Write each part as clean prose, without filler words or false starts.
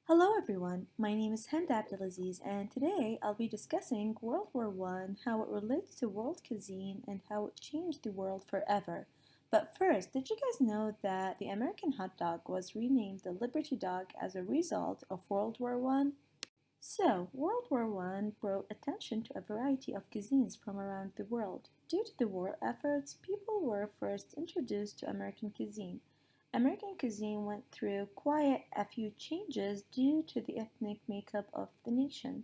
Hello everyone, my name is Hend Abdelaziz and today I'll be discussing World War I, how it relates to world cuisine, and how it changed the world forever. But first, did you guys know that the American hot dog was renamed the Liberty Dog as a result of World War I? So, World War I brought attention to a variety of cuisines from around the world. Due to the war efforts, people were first introduced to American cuisine. American cuisine went through quite a few changes due to the ethnic makeup of the nation.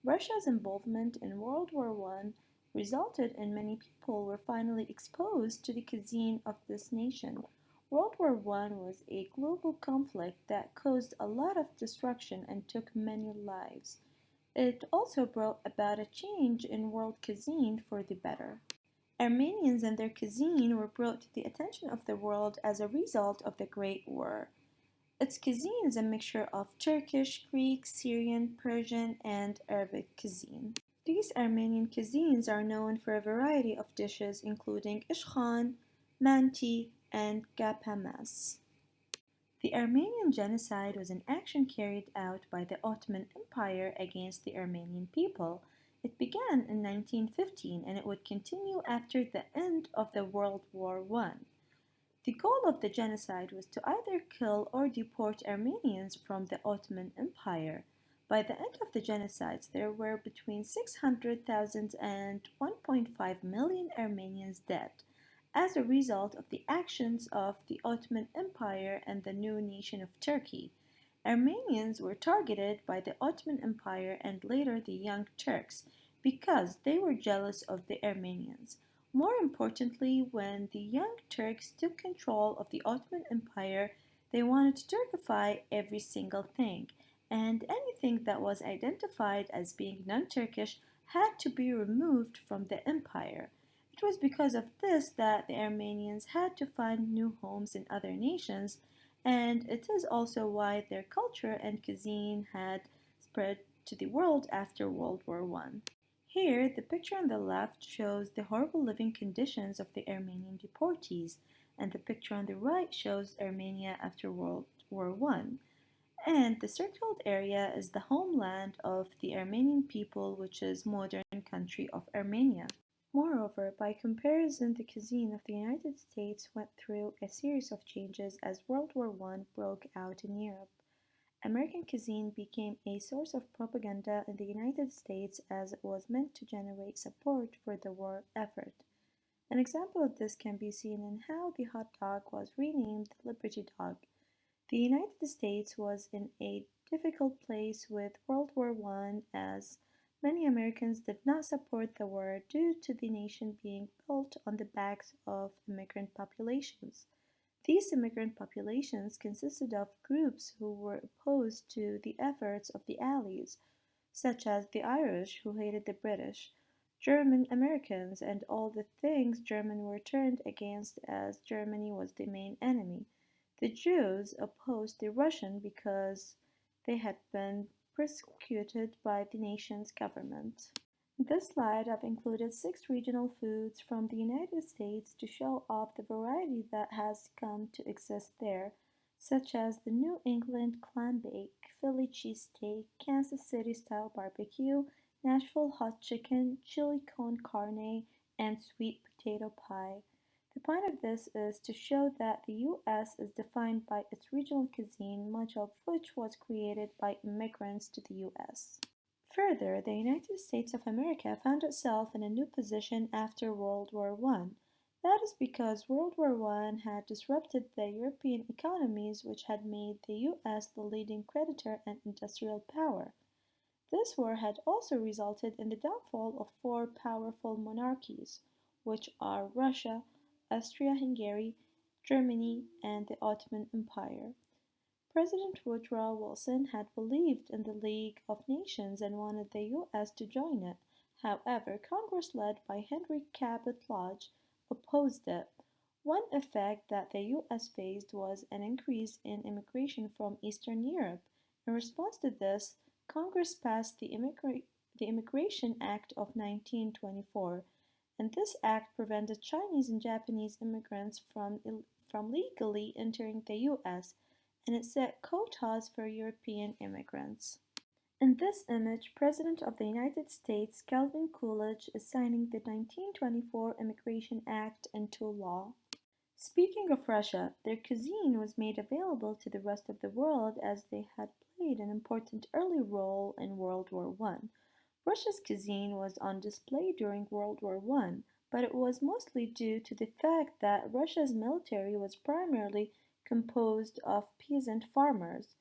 Russia's involvement in World War I resulted in many people were finally exposed to the cuisine of this nation. World War I was a global conflict that caused a lot of destruction and took many lives. It also brought about a change in world cuisine for the better. Armenians and their cuisine were brought to the attention of the world as a result of the Great War. Its cuisine is a mixture of Turkish, Greek, Syrian, Persian, and Arabic cuisine. These Armenian cuisines are known for a variety of dishes including ishkhan, manti, and gapamas. The Armenian Genocide was an action carried out by the Ottoman Empire against the Armenian people. It began in 1915 and it would continue after the end of the World War I. The goal of the genocide was to either kill or deport Armenians from the Ottoman Empire. By the end of the genocide, there were between 600,000 and 1.5 million Armenians dead as a result of the actions of the Ottoman Empire and the new nation of Turkey. Armenians were targeted by the Ottoman Empire and later the Young Turks because they were jealous of the Armenians. More importantly, when the Young Turks took control of the Ottoman Empire, they wanted to Turkify every single thing, and anything that was identified as being non Turkish had to be removed from the empire. It was because of this that the Armenians had to find new homes in other nations, and it is also why their culture and cuisine had spread to the world after World War I. Here, the picture on the left shows the horrible living conditions of the Armenian deportees, and the picture on the right shows Armenia after World War I. And the circled area is the homeland of the Armenian people, which is modern country of Armenia. Moreover, by comparison, the cuisine of the United States went through a series of changes as World War I broke out in Europe. American cuisine became a source of propaganda in the United States as it was meant to generate support for the war effort. An example of this can be seen in how the hot dog was renamed the Liberty Dog. The United States was in a difficult place with World War I as many Americans did not support the war due to the nation being built on the backs of immigrant populations. These immigrant populations consisted of groups who were opposed to the efforts of the Allies, such as the Irish who hated the British, German Americans, and all the things German were turned against as Germany was the main enemy. The Jews opposed the Russian because they had been persecuted by the nation's government. In this slide, I've included 6 regional foods from the United States to show off the variety that has come to exist there, such as the New England clam bake, Philly cheesesteak, Kansas City style barbecue, Nashville hot chicken, chili con carne, and sweet potato pie. The point of this is to show that the U.S. is defined by its regional cuisine, much of which was created by immigrants to the U.S. Further, the United States of America found itself in a new position after World War I. That is because World War I had disrupted the European economies, which had made the US the leading creditor and industrial power. This war had also resulted in the downfall of 4 powerful monarchies, which are Russia, Austria-Hungary, Germany, and the Ottoman Empire. President Woodrow Wilson had believed in the League of Nations and wanted the U.S. to join it. However, Congress led by Henry Cabot Lodge opposed it. One effect that the U.S. faced was an increase in immigration from Eastern Europe. In response to this, Congress passed the Immigration Act of 1924, and this act prevented Chinese and Japanese immigrants from legally entering the U.S. and it set quotas for European immigrants. In this image, President of the United States Calvin Coolidge is signing the 1924 Immigration Act into law. Speaking of Russia, their cuisine was made available to the rest of the world as they had played an important early role in World War One. Russia's cuisine was on display during World War One, but it was mostly due to the fact that Russia's military was primarily composed of peasant farmers.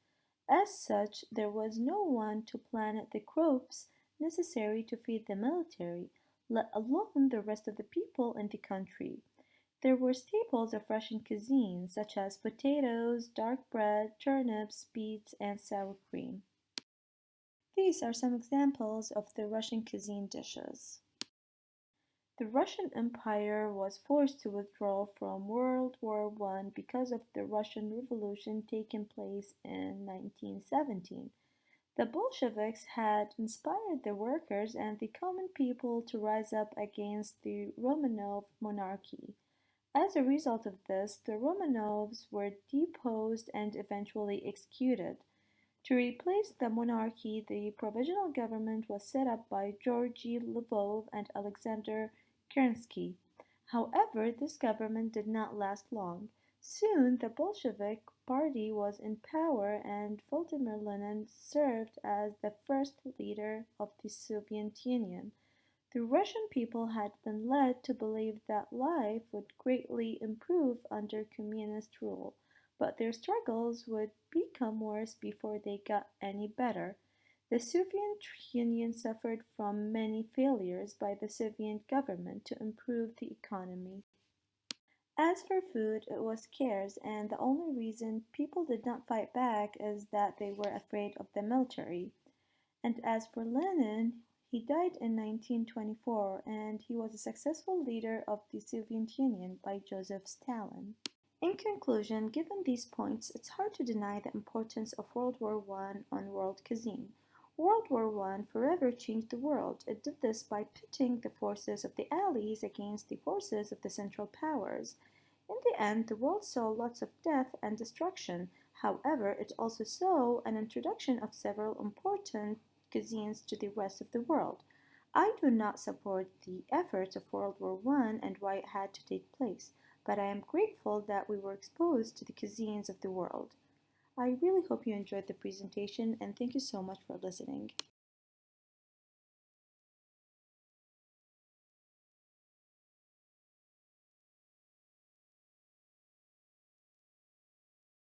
As such, there was no one to plant the crops necessary to feed the military, let alone the rest of the people in the country. There were staples of Russian cuisine such as potatoes, dark bread, turnips, beets, and sour cream. These are some examples of the Russian cuisine dishes. The Russian Empire was forced to withdraw from World War One because of the Russian Revolution taking place in 1917. The Bolsheviks had inspired the workers and the common people to rise up against the Romanov monarchy. As a result of this, the Romanovs were deposed and eventually executed. To replace the monarchy, the provisional government was set up by Georgy Lvov and Alexander Kerensky. However, this government did not last long. Soon, the Bolshevik Party was in power and Vladimir Lenin served as the first leader of the Soviet Union. The Russian people had been led to believe that life would greatly improve under communist rule, but their struggles would become worse before they got any better. The Soviet Union suffered from many failures by the Soviet government to improve the economy. As for food, it was scarce, and the only reason people did not fight back is that they were afraid of the military. And as for Lenin, he died in 1924 and he was a successful leader of the Soviet Union by Joseph Stalin. In conclusion, given these points, it's hard to deny the importance of World War One on world cuisine. World War One forever changed the world. It did this by pitting the forces of the Allies against the forces of the Central Powers. In the end, the world saw lots of death and destruction. However, it also saw an introduction of several important cuisines to the rest of the world. I do not support the efforts of World War One and why it had to take place, but I am grateful that we were exposed to the cuisines of the world. I really hope you enjoyed the presentation and thank you so much for listening.